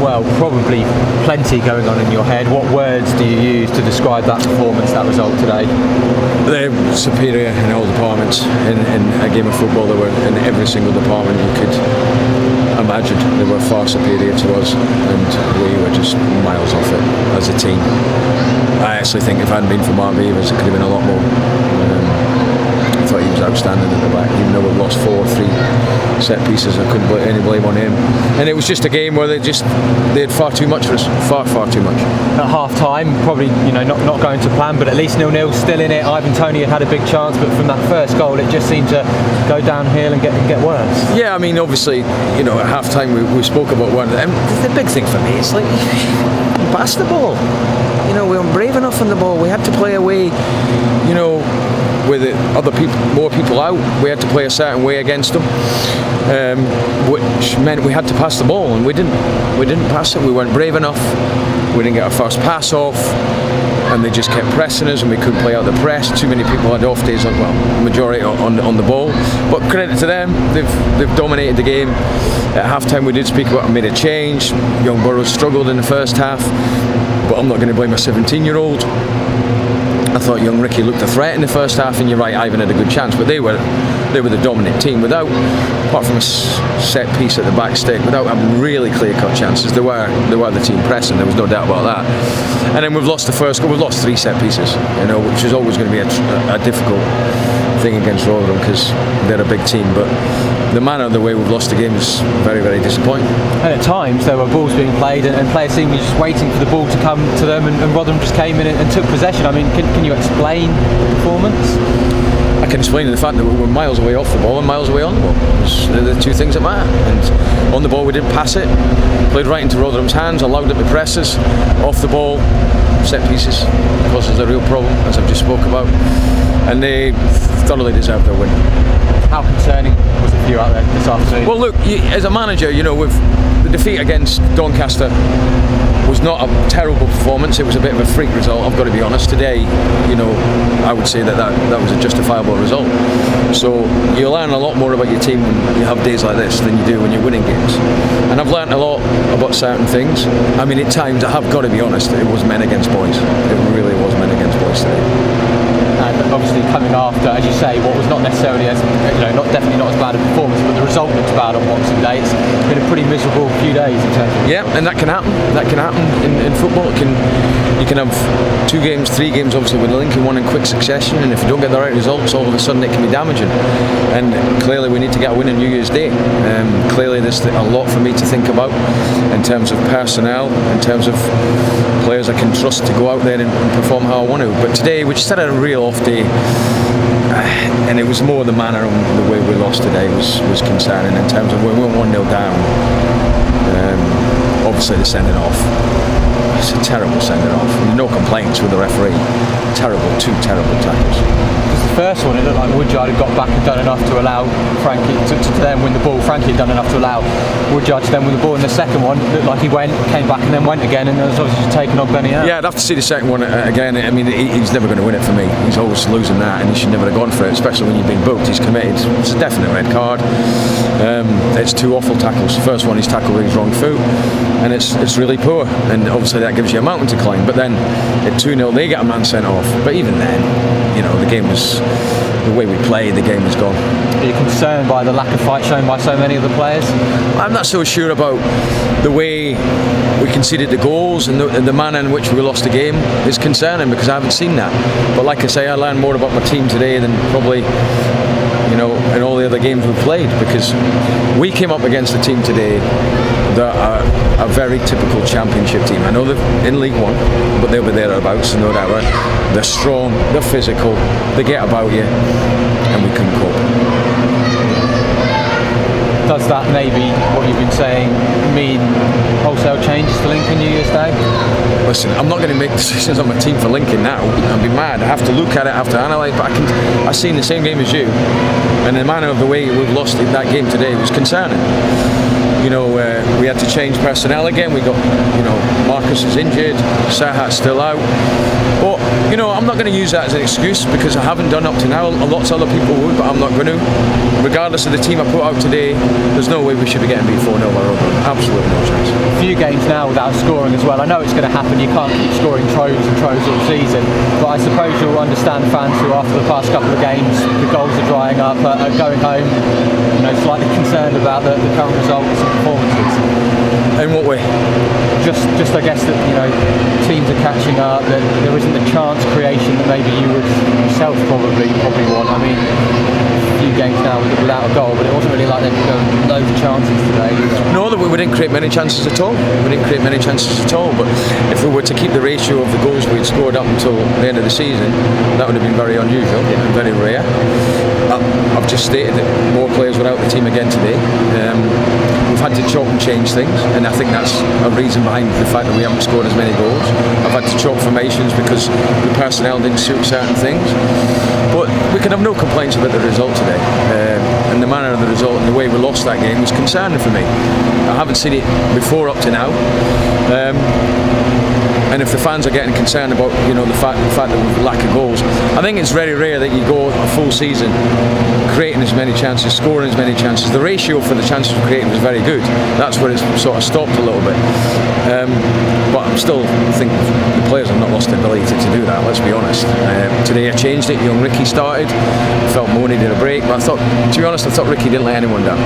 well, probably plenty going on in your head. What words do you use to describe that performance, that result today? They're superior in all departments. In a game of football, they were in every single department you could imagine. They were far superior to us, and we were just miles off it as a team. I actually think if it hadn't been for Mark Beavers, it could have been a lot more. I thought he was outstanding at the back, even though we've lost 3 set pieces. I couldn't put any blame on him, and it was just a game where they had far too much for us, far too much. At half time, probably not going to plan, but at least 0-0, still in it. Ivan Toney had a big chance, but from that first goal it just seemed to go downhill and get worse. Yeah, I mean, obviously, at half time we spoke about one, and the big thing for me is like, pass the ball. We weren't brave enough on the ball. We had to play away, with more people out. We had to play a certain way against them, which meant we had to pass the ball, and we didn't pass it. We weren't brave enough. We didn't get our first pass off, and they just kept pressing us, and we couldn't play out the press. Too many people had off days majority on the ball. But credit to them, they've dominated the game. At half-time we did speak about and made a change. Young Burrows struggled in the first half, but I'm not going to blame a 17-year-old. I thought young Ricky looked a threat in the first half, and you're right, Ivan had a good chance, but they were the dominant team apart from a set piece at the back stick, without having really clear-cut chances. They were the team pressing, there was no doubt about that. And then we've lost the first goal. We've lost 3 set pieces, which is always going to be a difficult thing against Rotherham because they're a big team, but the manner of the way we've lost the game is very, very disappointing. And at times there were balls being played and players seemingly just waiting for the ball to come to them, and Rotherham just came in and took possession. I mean, can you explain the performance? I can explain the fact that we were miles away off the ball and miles away on the ball. They're the 2 things that matter. And on the ball we didn't pass it, played right into Rotherham's hands, allowed them to press us. Off the ball, set pieces causes the real problem, as I've just spoke about. And they thoroughly deserve their win. How concerning was it for you out there this afternoon? Well, look, as a manager, with the defeat against Doncaster was not a terrible performance. It was a bit of a freak result, I've got to be honest. Today, I would say that was a justifiable result. So you learn a lot more about your team when you have days like this than you do when you're winning games. And I've learned a lot about certain things. I mean, at times, I have got to be honest, it was men against boys. It really was men against boys today. And obviously coming after, as you say, what was not necessarily as, definitely not as bad a performance, but the result looked bad on Boxing Day. It's been a pretty miserable few days in terms of... Yeah, and that can happen. That can happen in football. You can have 2 games, 3 games, obviously, with Lincoln, one in quick succession, and if you don't get the right results, all of a sudden it can be damaging. And clearly we need to get a win on New Year's Day. Clearly there's a lot for me to think about in terms of personnel, in terms of players I can trust to go out there and perform how I want to. But today we just had a real off day, and it was more the manner and the way we lost today was concerning in terms of when we went 1-0 down. Obviously the sending off, it's a terrible sending off. No complaints with the referee. Two terrible tackles. The first one, it looked like Woodyard had got back and done enough to allow Frankie to then win the ball. Frankie had done enough to allow Woodyard to then win the ball. And the second one looked like he came back and then went again, and it was obviously just taken on Benny out. Yeah, I'd have to see the second one again. I mean, he's never going to win it for me. He's always losing that, and he should never have gone for it, especially when you've been booked. He's committed. It's a definite red card. It's 2 awful tackles. The first one he's tackled with his wrong foot, and it's really poor. And obviously that gives you a mountain to climb. But then at 2-0, they get a man sent off. But even then, the game was, the way we played, the game was gone. Are you concerned by the lack of fight shown by so many of the players? I'm not so sure about the way we conceded the goals and the manner in which we lost the game is concerning, because I haven't seen that. But like I say, I learned more about my team today than probably in all the other games we've played, because we came up against a team today that are a very typical championship team. I know they're in League One, but they'll be thereabouts, no doubt. They're strong, they're physical, they get about you, and we couldn't cope. Does that maybe, what you've been saying, mean wholesale changes to Lincoln New Year's Day? Listen, I'm not going to make decisions on my team for Lincoln now. I'd be mad. I have to look at it, I have to analyse, but I've seen the same game as you, and the manner of the way we've lost that game today was concerning. We had to change personnel again. We got, Marcus is injured, Serhat's still out. But You know, I'm not going to use that as an excuse because I haven't done up to now. Lots of other people would, but I'm not going to. Regardless of the team I put out today, there's no way we should be getting beat 4-0 by Rotherham. Absolutely no chance. A few games now without scoring as well. I know it's going to happen. You can't keep scoring troves and troves all season, but I suppose you'll understand fans who, after the past couple of games, the goals are drying up, are going home, you know, slightly concerned about the current results and performances. In what way? Just I guess that, you know, teams are catching up. That there isn't the chance creation that maybe you would yourself probably want. I mean, a few games now without a goal, but it wasn't really like they've got loads of chances today. No, we didn't create many chances at all. We didn't create many chances at all. But if we were to keep the ratio of the goals we'd scored up until the end of the season, that would have been very unusual and very rare. I've just stated that more players were out the team again today. We've had to chop and change things, and I think that's a reason behind the fact that we haven't scored as many goals. I've had to chop formations because the personnel didn't suit certain things. But we can have no complaints about the result today. And the manner of the result and the way we lost that game was concerning for me. I haven't seen it before up to now. And if the fans are getting concerned about, you know, the fact that we've lack of goals, I think it's very rare that you go a full season creating as many chances, scoring as many chances. The ratio for the chances we created was very good. That's where it's sort of stopped a little bit. But I'm still think the players have not lost the ability to do that, let's be honest. Today I changed it. Young Ricky started. I felt Mo needed a break, but I thought, to be honest, I thought Ricky didn't let anyone down.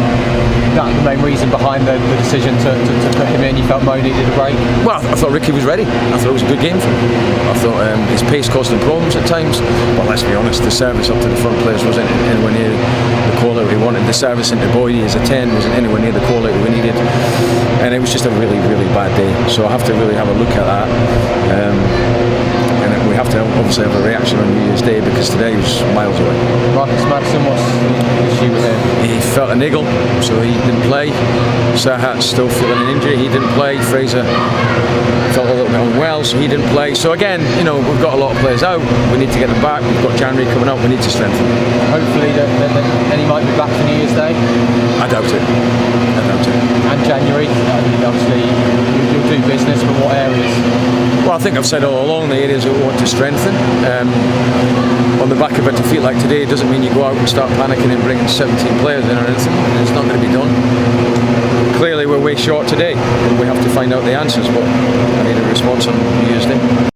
That's the main reason behind the decision to put him in. You felt Mo needed a break? Well, I thought Ricky was ready. I thought it was a good game for him. I thought his pace caused him problems at times, but let's be honest, the service up to the front players wasn't anywhere near the quality we wanted. The service into Boydie as a 10 wasn't anywhere near the quality we needed, and it was just a really, really bad day. So I have to really have a look at that. And we have to obviously have a reaction on New Year's Day because today was miles away. Marcus Madison, what's the issue with him? He felt a niggle, so he didn't play. Serhat's still feeling an injury, he didn't play. Fraser felt a little bit unwell, so he didn't play. So again, you know, we've got a lot of players out. We need to get them back. We've got January coming up. We need to strengthen. Hopefully, then he might be back for New Year's Day. I doubt it. And January, obviously, you'll do business, but what areas? Well, I think I've said all along the areas that we want to strengthen. On the back of a defeat like today, it doesn't mean you go out and start panicking and bringing 17 players in or anything. It's not going to be done. Clearly, we're way short today, and we have to find out the answers. But I need a response on New Year's Day.